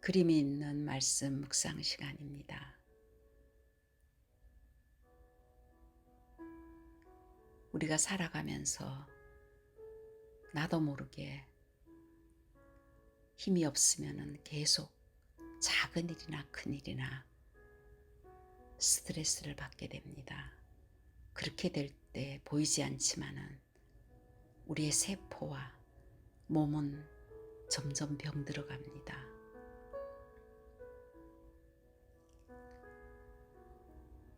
그림이 있는 말씀 묵상 시간입니다. 우리가 살아가면서 나도 모르게 힘이 없으면 계속 작은 일이나 큰 일이나 스트레스를 받게 됩니다. 그렇게 될 때 보이지 않지만은 우리의 세포와 몸은 점점 병들어 갑니다.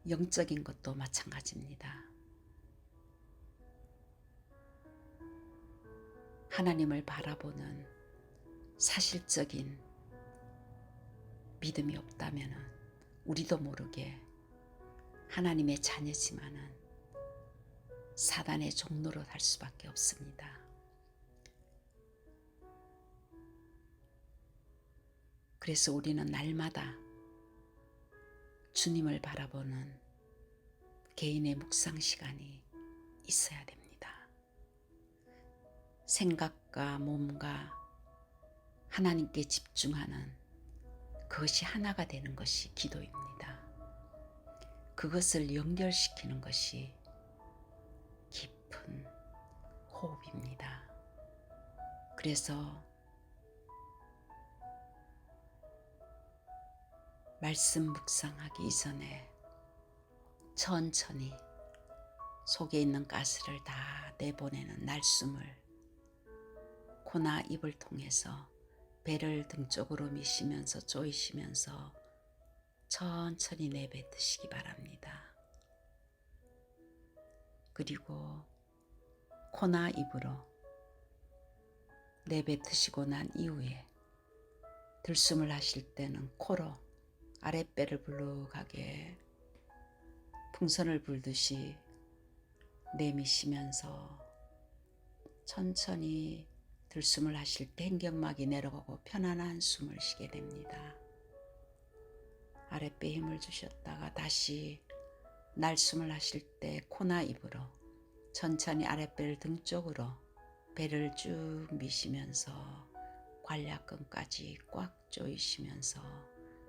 영적인 것도 마찬가지입니다. 하나님을 바라보는 사실적인 믿음이 없다면 우리도 모르게 하나님의 자녀지만은 사단의 종로로 갈 수밖에 없습니다. 그래서 우리는 날마다 주님을 바라보는 개인의 묵상 시간이 있어야 됩니다. 생각과 몸과 하나님께 집중하는 그것이 하나가 되는 것이 기도입니다. 그것을 연결시키는 것이 깊은 호흡입니다. 그래서 말씀 묵상하기 이전에 천천히 속에 있는 가스를 다 내보내는 날숨을 코나 입을 통해서 배를 등 쪽으로 미시면서 조이시면서 천천히 내뱉으시기 바랍니다. 그리고 코나 입으로 내뱉으시고 난 이후에 들숨을 하실 때는 코로 아랫배를 불룩하게 풍선을 불듯이 내미시면서 천천히 들숨을 하실 때 횡격막이 내려가고 편안한 숨을 쉬게 됩니다. 아랫배에 힘을 주셨다가 다시 날숨을 하실 때 코나 입으로 천천히 아랫배를 등 쪽으로 배를 쭉 미시면서 관략근까지 꽉 조이시면서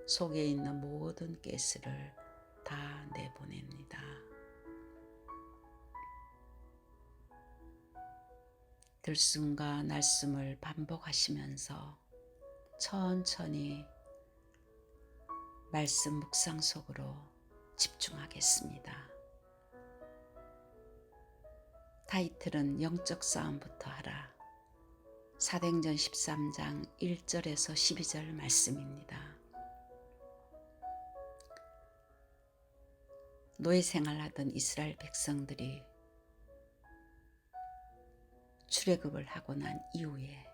속에 있는 모든 가스를 다 내보냅니다. 들숨과 날숨을 반복하시면서 천천히 말씀 묵상 속으로 집중하겠습니다. 타이틀은 영적 싸움부터 하라. 사도행전 13장 1절에서 12절 말씀입니다. 노예 생활하던 이스라엘 백성들이 출애굽을 하고 난 이후에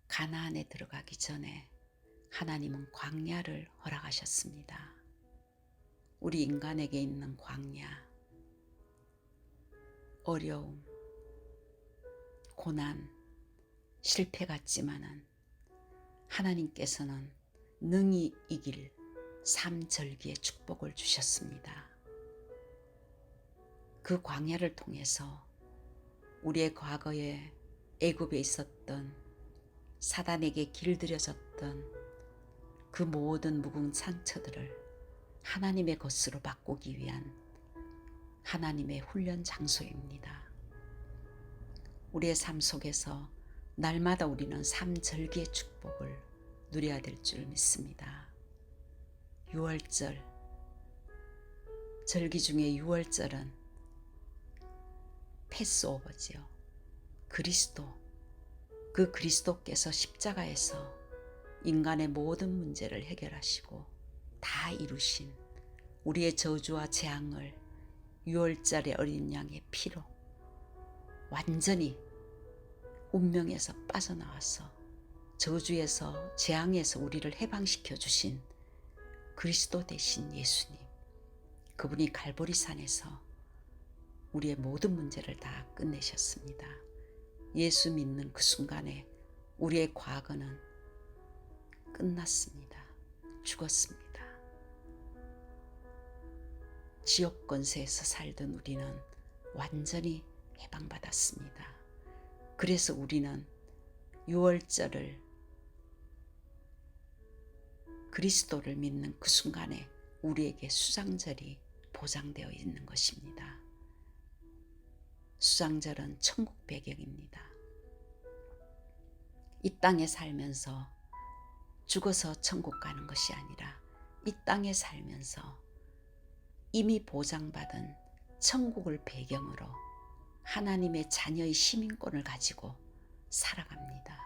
가나안에 들어가기 전에 하나님은 광야를 허락하셨습니다. 우리 인간에게 있는 광야, 어려움, 고난, 실패 같지만은 하나님께서는 능히 이길 삼절기의 축복을 주셨습니다. 그 광야를 통해서 우리의 과거에 애굽에 있었던 사단에게 길들여졌던 그 모든 묵은 상처들을 하나님의 것으로 바꾸기 위한 하나님의 훈련 장소입니다. 우리의 삶 속에서 날마다 우리는 삼절기의 축복을 누려야 될 줄 믿습니다. 6월절, 절기 중에 6월절은 패스오버지요. 그 그리스도께서 십자가에서 인간의 모든 문제를 해결하시고 다 이루신 우리의 저주와 재앙을 6월절의 어린 양의 피로 완전히 운명에서 빠져나와서 저주에서 재앙에서 우리를 해방시켜 주신 그리스도 되신 예수님, 그분이 갈보리산에서 우리의 모든 문제를 다 끝내셨습니다. 예수 믿는 그 순간에 우리의 과거는 끝났습니다. 죽었습니다. 지옥 권세에서 살던 우리는 완전히 해방받았습니다. 그래서 우리는 6월절을 그리스도를 믿는 그 순간에 우리에게 수장절이 보장되어 있는 것입니다. 수장절은 천국 배경입니다. 이 땅에 살면서 죽어서 천국 가는 것이 아니라 이 땅에 살면서 이미 보장받은 천국을 배경으로 하나님의 자녀의 시민권을 가지고 살아갑니다.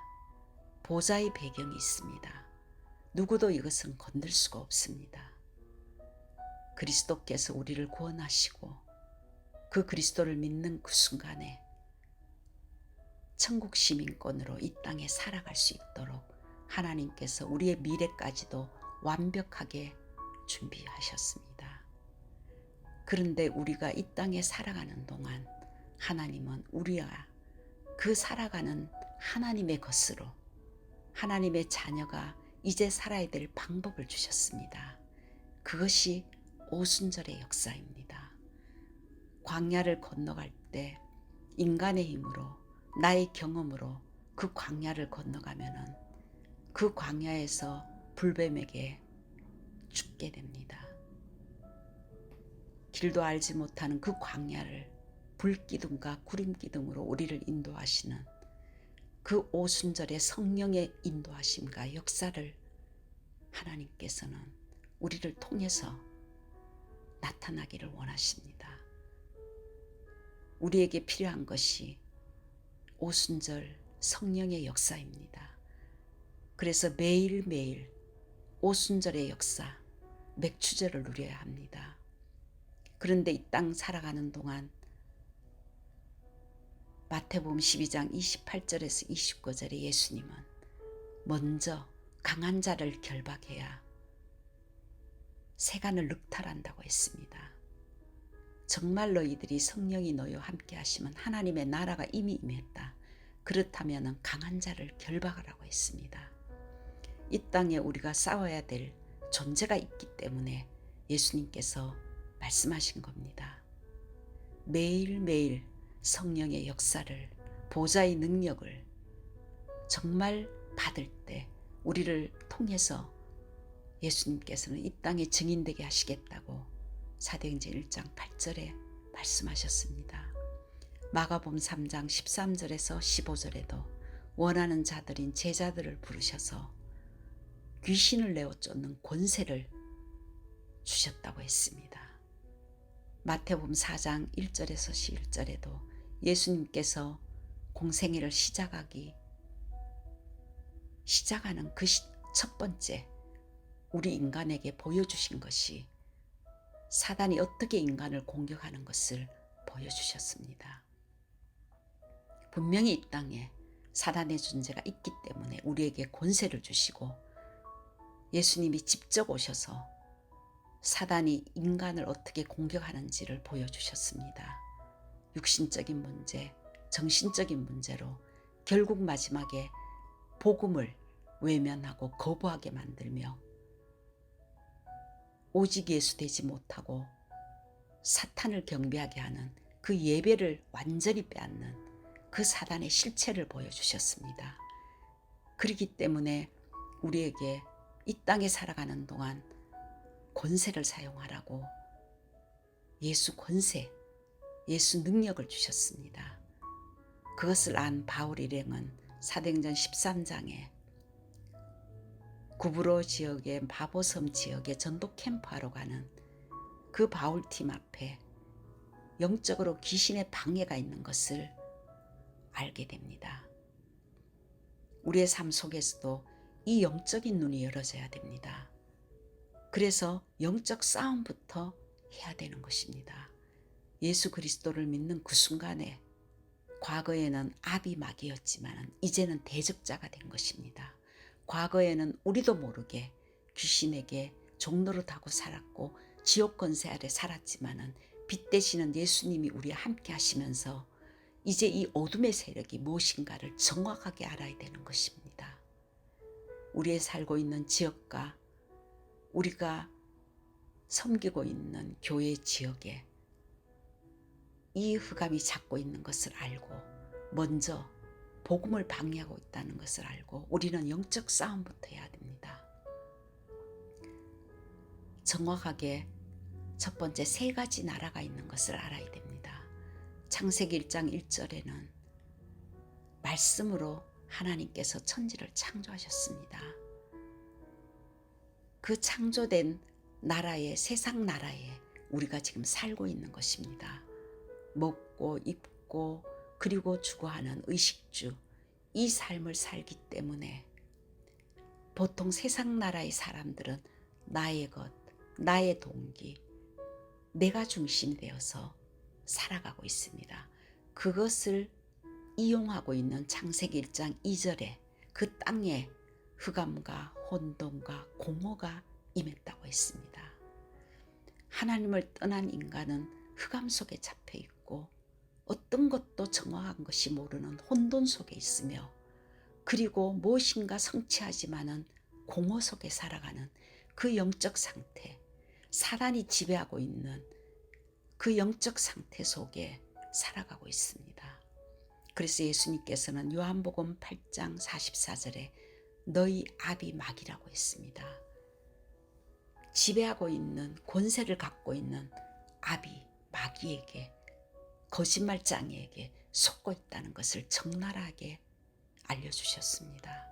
보좌의 배경이 있습니다. 누구도 이것은 건들 수가 없습니다. 그리스도께서 우리를 구원하시고 그 그리스도를 믿는 그 순간에 천국 시민권으로 이 땅에 살아갈 수 있도록 하나님께서 우리의 미래까지도 완벽하게 준비하셨습니다. 그런데 우리가 이 땅에 살아가는 동안 하나님은 우리가 그 살아가는 하나님의 것으로 하나님의 자녀가 이제 살아야 될 방법을 주셨습니다. 그것이 오순절의 역사입니다. 광야를 건너갈 때 인간의 힘으로 나의 경험으로 그 광야를 건너가면은 그 광야에서 불뱀에게 죽게 됩니다. 길도 알지 못하는 그 광야를 불기둥과 구름기둥으로 우리를 인도하시는 그 오순절의 성령의 인도하심과 역사를 하나님께서는 우리를 통해서 나타나기를 원하십니다. 우리에게 필요한 것이 오순절 성령의 역사입니다. 그래서 매일매일 오순절의 역사, 맥추절을 누려야 합니다. 그런데 이 땅 살아가는 동안 마태복음 12장 28절에서 29절에 예수님은 먼저 강한 자를 결박해야 세간을 늑탈한다고 했습니다. 정말로 이들이 성령이 너희와 함께 하시면 하나님의 나라가 이미 임했다. 그렇다면 강한 자를 결박하라고 했습니다. 이 땅에 우리가 싸워야 될 존재가 있기 때문에 예수님께서 말씀하신 겁니다. 매일매일 성령의 역사를, 보좌의 능력을 정말 받을 때 우리를 통해서 예수님께서는 이 땅에 증인되게 하시겠다고 사도행전 1장 8절에 말씀하셨습니다. 마가복음 3장 13절에서 15절에도 원하는 자들인 제자들을 부르셔서 귀신을 내어 쫓는 권세를 주셨다고 했습니다. 마태복음 4장 1절에서 11절에도 예수님께서 공생애를 시작하는 그 첫 번째 우리 인간에게 보여주신 것이 사단이 어떻게 인간을 공격하는 것을 보여주셨습니다. 분명히 이 땅에 사단의 존재가 있기 때문에 우리에게 권세를 주시고 예수님이 직접 오셔서 사단이 인간을 어떻게 공격하는지를 보여주셨습니다. 육신적인 문제, 정신적인 문제로 결국 마지막에 복음을 외면하고 거부하게 만들며 오직 예수 되지 못하고 사탄을 경배하게 하는 그 예배를 완전히 빼앗는 그 사단의 실체를 보여주셨습니다. 그렇기 때문에 우리에게 이 땅에 살아가는 동안 권세를 사용하라고 예수 권세, 예수 능력을 주셨습니다. 그것을 안 바울 일행은 사도행전 13장에 구브로 지역의 바보섬 지역에 전도 캠프하러 가는 그 바울팀 앞에 영적으로 귀신의 방해가 있는 것을 알게 됩니다. 우리의 삶 속에서도 이 영적인 눈이 열어져야 됩니다. 그래서 영적 싸움부터 해야 되는 것입니다. 예수 그리스도를 믿는 그 순간에 과거에는 아비마귀였지만 이제는 대적자가 된 것입니다. 과거에는 우리도 모르게 귀신에게 종노릇하고 살았고 지옥 권세 아래 살았지만 빛 되시는 예수님이 우리와 함께 하시면서 이제 이 어둠의 세력이 무엇인가를 정확하게 알아야 되는 것입니다. 우리의 살고 있는 지역과 우리가 섬기고 있는 교회 지역에 이 흑암이 잡고 있는 것을 알고 먼저 복음을 방해하고 있다는 것을 알고 우리는 영적 싸움부터 해야 됩니다. 정확하게 첫 번째 세 가지 나라가 있는 것을 알아야 됩니다. 창세기 1장 1절에는 말씀으로 하나님께서 천지를 창조하셨습니다. 그 창조된 나라에, 세상 나라에 우리가 지금 살고 있는 것입니다. 먹고 입고 그리고 주거하는 의식주, 이 삶을 살기 때문에 보통 세상 나라의 사람들은 나의 것, 나의 동기, 내가 중심이 되어서 살아가고 있습니다. 그것을 이용하고 있는 창세기 1장 2절에 그 땅에 흑암과 혼돈과 공허가 임했다고 했습니다. 하나님을 떠난 인간은 흑암 속에 잡혀 있고 어떤 것도 정확한 것이 모르는 혼돈 속에 있으며, 그리고 무엇인가 성취하지만은 공허 속에 살아가는 그 영적 상태, 사단이 지배하고 있는 그 영적 상태 속에 살아가고 있습니다. 그래서 예수님께서는 요한복음 8장 44절에 너희 압이 마귀라고 했습니다. 지배하고 있는, 권세를 갖고 있는 압이 마귀에게, 거짓말장애에게 속고 있다는 것을 적나라하게 알려주셨습니다.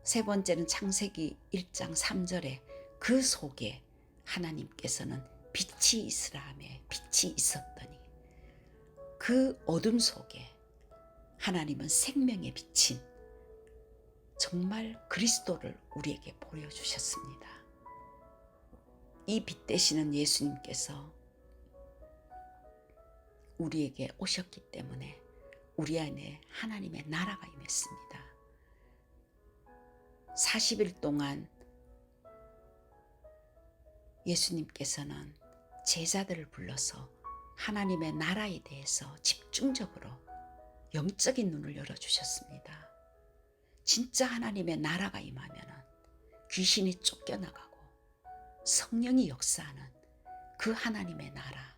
세 번째는 창세기 1장 3절에 그 속에 하나님께서는 빛이 있으라 하며 빛이 있었더니, 그 어둠 속에 하나님은 생명의 빛인 정말 그리스도를 우리에게 보여주셨습니다. 이 빛 되시는 예수님께서 우리에게 오셨기 때문에 우리 안에 하나님의 나라가 임했습니다. 40일 동안 예수님께서는 제자들을 불러서 하나님의 나라에 대해서 집중적으로 영적인 눈을 열어주셨습니다. 진짜 하나님의 나라가 임하면 귀신이 쫓겨나가고 성령이 역사하는 그 하나님의 나라,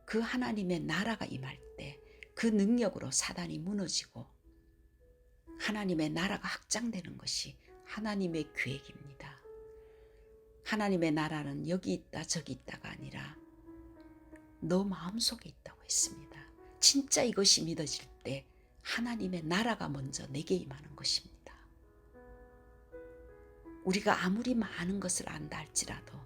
그 하나님의 나라가 임할 때 그 능력으로 사단이 무너지고 하나님의 나라가 확장되는 것이 하나님의 계획입니다. 하나님의 나라는 여기 있다 저기 있다가 아니라 너 마음속에 있다고 했습니다. 진짜 이것이 믿어질 때 하나님의 나라가 먼저 내게 임하는 것입니다. 우리가 아무리 많은 것을 안다 할지라도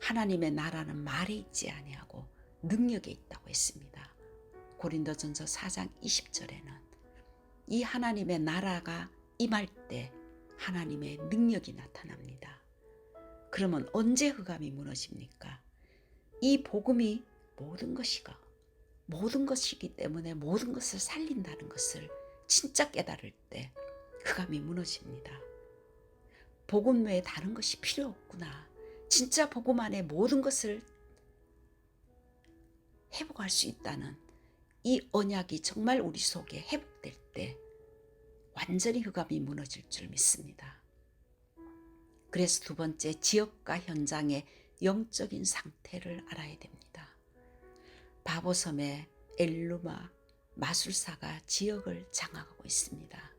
하나님의 나라는 말에 있지 아니하고 능력에 있다고 했습니다. 고린도전서 4장 20절에는 이 하나님의 나라가 임할 때 하나님의 능력이 나타납니다. 그러면 언제 흑암이 무너집니까? 이 복음이 모든 것이기 때문에 모든 것을 살린다는 것을 진짜 깨달을 때 흑암이 무너집니다. 복음 외에 다른 것이 필요 없구나. 진짜 복음 안에 모든 것을 회복할 수 있다는 이 언약이 정말 우리 속에 회복될 때 완전히 흑암이 무너질 줄 믿습니다. 그래서 두 번째, 지역과 현장의 영적인 상태를 알아야 됩니다. 바보섬의 엘루마 마술사가 지역을 장악하고 있습니다.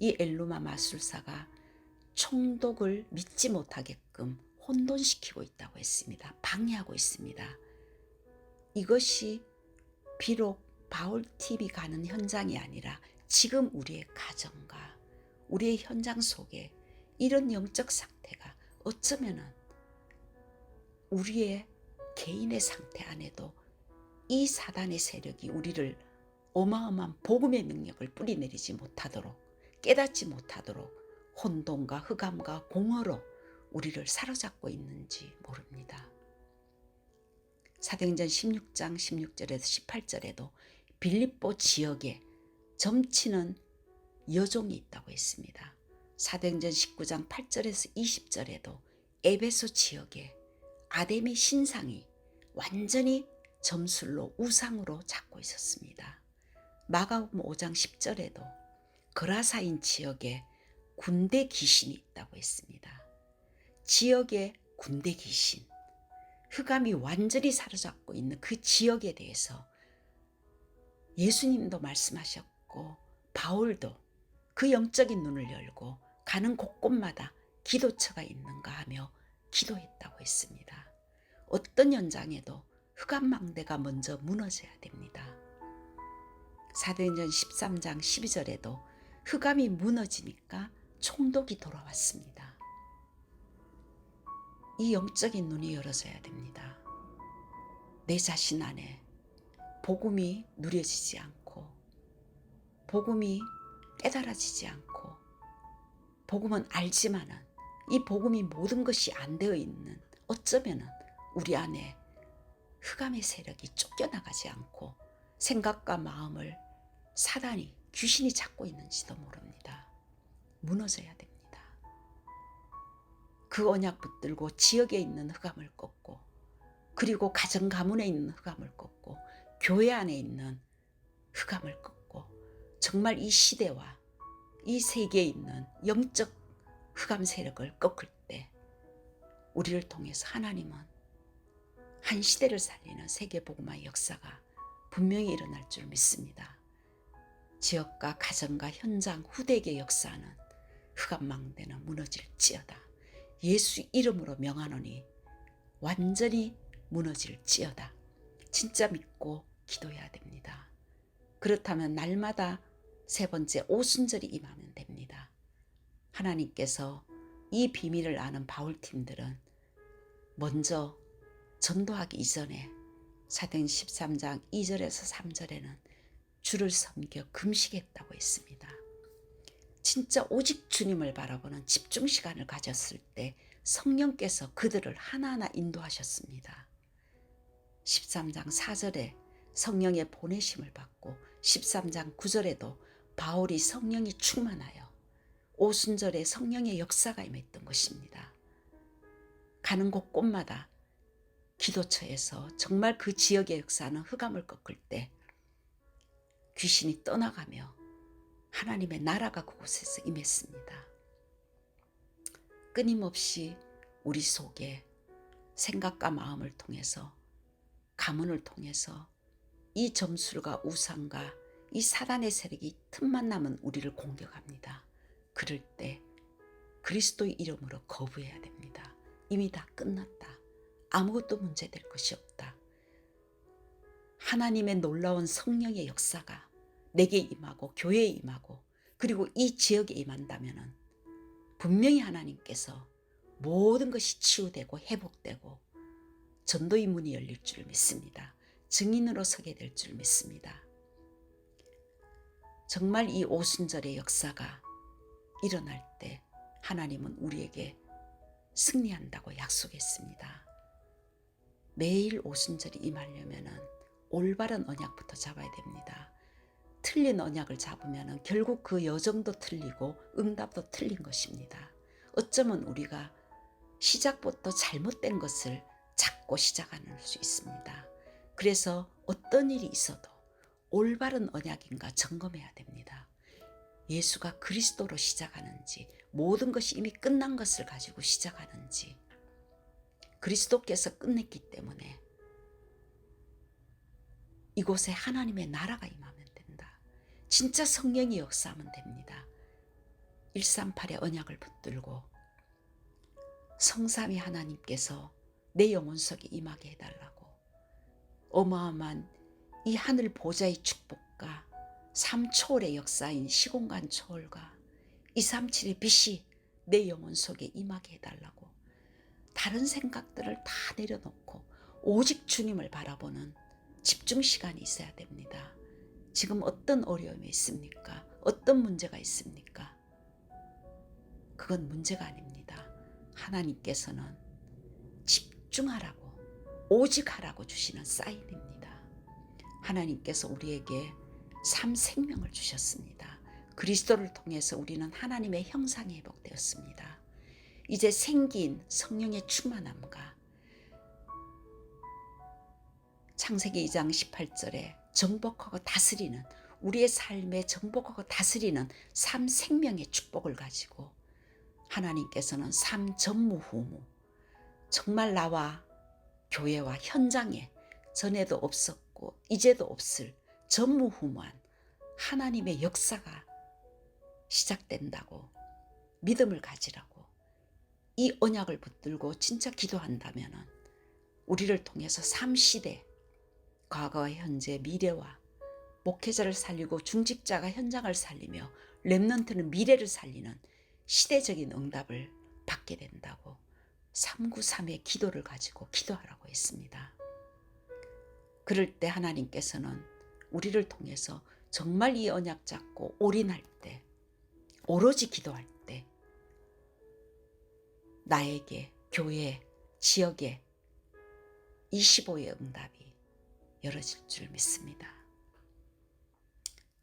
이 엘루마 마술사가 총독을 믿지 못하게끔 혼돈시키고 있다고 했습니다. 방해하고 있습니다. 이것이 비록 바울TV 가는 현장이 아니라 지금 우리의 가정과 우리의 현장 속에 이런 영적 상태가 어쩌면은 우리의 개인의 상태 안에도 이 사단의 세력이 우리를 어마어마한 복음의 능력을 뿌리내리지 못하도록, 깨닫지 못하도록 혼돈과 흑암과 공허로 우리를 사로잡고 있는지 모릅니다. 사도행전 16장 16절에서 18절에도 빌립보 지역에 점치는 여종이 있다고 했습니다. 사도행전 19장 8절에서 20절에도 에베소 지역에 아데미 신상이 완전히 점술로 우상으로 잡고 있었습니다. 마가복음 5장 10절에도 거라사인 지역에 군대 귀신이 있다고 했습니다. 지역의 군대 귀신, 흑암이 완전히 사로잡고 있는 그 지역에 대해서 예수님도 말씀하셨고 바울도 그 영적인 눈을 열고 가는 곳곳마다 기도처가 있는가 하며 기도했다고 했습니다. 어떤 현장에도 흑암망대가 먼저 무너져야 됩니다. 사도행전 13장 12절에도 흑암이 무너지니까 총독이 돌아왔습니다. 이 영적인 눈이 열어져야 됩니다. 내 자신 안에 복음이 누려지지 않고, 복음이 깨달아지지 않고, 복음은 알지만은 이 복음이 모든 것이 안 되어 있는, 어쩌면은 우리 안에 흑암의 세력이 쫓겨나가지 않고 생각과 마음을 사단이, 귀신이 잡고 있는지도 모릅니다. 무너져야 됩니다. 그 언약 붙들고 지역에 있는 흑암을 꺾고, 그리고 가정 가문에 있는 흑암을 꺾고, 교회 안에 있는 흑암을 꺾고, 정말 이 시대와 이 세계에 있는 영적 흑암 세력을 꺾을 때 우리를 통해서 하나님은 한 시대를 살리는 세계복음화의 역사가 분명히 일어날 줄 믿습니다. 지역과 가정과 현장, 후대에게 역사하는 흑암망대는 무너질지어다. 예수 이름으로 명하노니 완전히 무너질지어다. 진짜 믿고 기도해야 됩니다. 그렇다면 날마다 세 번째 오순절이 임하면 됩니다. 하나님께서 이 비밀을 아는 바울팀들은 먼저 전도하기 이전에 사도행전 13장 2절에서 3절에는 주를 섬겨 금식했다고 했습니다. 진짜 오직 주님을 바라보는 집중 시간을 가졌을 때 성령께서 그들을 하나하나 인도하셨습니다. 13장 4절에 성령의 보내심을 받고 13장 9절에도 바울이 성령이 충만하여 오순절에 성령의 역사가 임했던 것입니다. 가는 곳곳마다 기도처에서 정말 그 지역의 역사는 흑암을 꺾을 때 귀신이 떠나가며 하나님의 나라가 그곳에서 임했습니다. 끊임없이 우리 속에 생각과 마음을 통해서, 가문을 통해서 이 점술과 우상과 이 사단의 세력이 틈만 나면 우리를 공격합니다. 그럴 때 그리스도의 이름으로 거부해야 됩니다. 이미 다 끝났다. 아무것도 문제될 것이 없다. 하나님의 놀라운 성령의 역사가 내게 임하고 교회에 임하고 그리고 이 지역에 임한다면 분명히 하나님께서 모든 것이 치유되고 회복되고 전도의 문이 열릴 줄 믿습니다. 증인으로 서게 될 줄 믿습니다. 정말 이 오순절의 역사가 일어날 때 하나님은 우리에게 승리한다고 약속했습니다. 매일 오순절이 임하려면 올바른 언약부터 잡아야 됩니다. 틀린 언약을 잡으면 결국 그 여정도 틀리고 응답도 틀린 것입니다. 어쩌면 우리가 시작부터 잘못된 것을 찾고 시작하는 수 있습니다. 그래서 어떤 일이 있어도 올바른 언약인가 점검해야 됩니다. 예수가 그리스도로 시작하는지, 모든 것이 이미 끝난 것을 가지고 시작하는지, 그리스도께서 끝냈기 때문에 이곳에 하나님의 나라가 임하면 된다. 진짜 성령이 역사하면 됩니다. 138의 언약을 붙들고 성삼위 하나님께서 내 영혼 속에 임하게 해달라고, 어마어마한 이 하늘 보좌의 축복과 삼초월의 역사인 시공간 초월과 237의 빛이 내 영혼 속에 임하게 해달라고, 다른 생각들을 다 내려놓고 오직 주님을 바라보는 집중 시간이 있어야 됩니다. 지금 어떤 어려움이 있습니까? 어떤 문제가 있습니까? 그건 문제가 아닙니다. 하나님께서는 집중하라고, 오직 하라고 주시는 사인입니다. 하나님께서 우리에게 삶 생명을 주셨습니다. 그리스도를 통해서 우리는 하나님의 형상에 회복되었습니다. 이제 생긴 성령의 충만함과 창세기 2장 18절에 정복하고 다스리는, 우리의 삶에 정복하고 다스리는 삶 생명의 축복을 가지고 하나님께서는 삶 전무후무, 정말 나와 교회와 현장에 전에도 없었고 이제도 없을 전무후무한 하나님의 역사가 시작된다고 믿음을 가지라고, 이 언약을 붙들고 진짜 기도한다면은 우리를 통해서 3시대, 과거, 현재, 미래와 목회자를 살리고 중직자가 현장을 살리며 렘넌트는 미래를 살리는 시대적인 응답을 받게 된다고 393의 기도를 가지고 기도하라고 했습니다. 그럴 때 하나님께서는 우리를 통해서 정말 이 언약 잡고 올인할 때, 오로지 기도할 때 나에게, 교회, 지역에 25의 응답이 열어질 줄 믿습니다.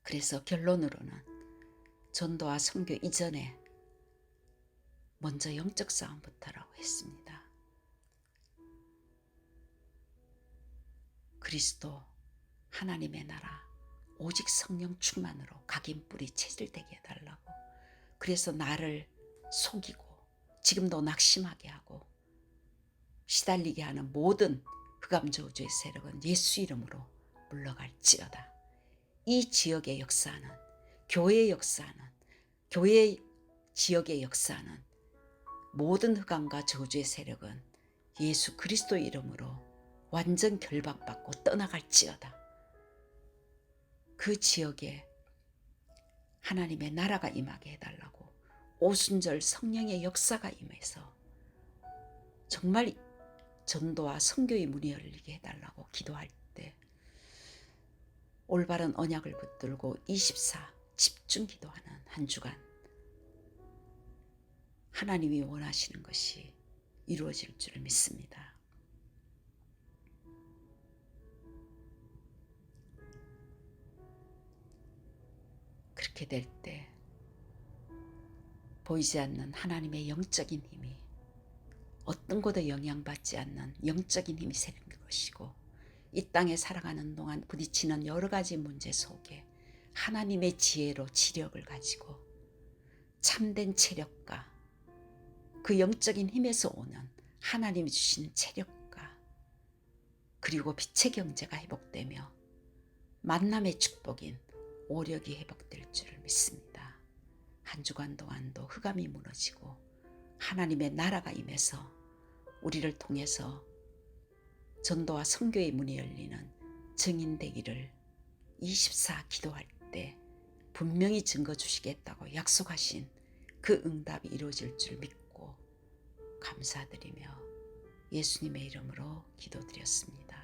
그래서 결론으로는 전도와 선교 이전에 먼저 영적 싸움부터라고 했습니다. 그리스도, 하나님의 나라, 오직 성령 충만으로 각인 뿌리 체질되게 해달라고. 그래서 나를 속이고 지금도 낙심하게 하고 시달리게 하는 모든 흑암저주의 세력은 예수 이름으로 물러갈지어다. 이 지역의 역사는, 교회의 역사는, 교회 지역의 역사는 모든 흑암과 저주의 세력은 예수 그리스도 이름으로 완전 결박받고 떠나갈지어다. 그 지역에 하나님의 나라가 임하게 해달라고, 오순절 성령의 역사가 임해서 정말 전도와 선교의 문이 열리게 해달라고 기도할 때 올바른 언약을 붙들고 24 집중 기도하는 한 주간 하나님이 원하시는 것이 이루어질 줄 믿습니다. 그렇게 될 때 보이지 않는 하나님의 영적인 힘이, 어떤 것도 영향받지 않는 영적인 힘이 생길 것이고, 이 땅에 살아가는 동안 부딪히는 여러 가지 문제 속에 하나님의 지혜로 지력을 가지고 참된 체력과 그 영적인 힘에서 오는 하나님이 주신 체력과 그리고 빛의 경제가 회복되며 만남의 축복인 오력이 회복될 줄 믿습니다. 한 주간 동안도 흑암이 무너지고 하나님의 나라가 임해서 우리를 통해서 전도와 선교의 문이 열리는 증인되기를 24 기도할 때 분명히 증거 주시겠다고 약속하신 그 응답이 이루어질 줄 믿고 감사드리며 예수님의 이름으로 기도드렸습니다.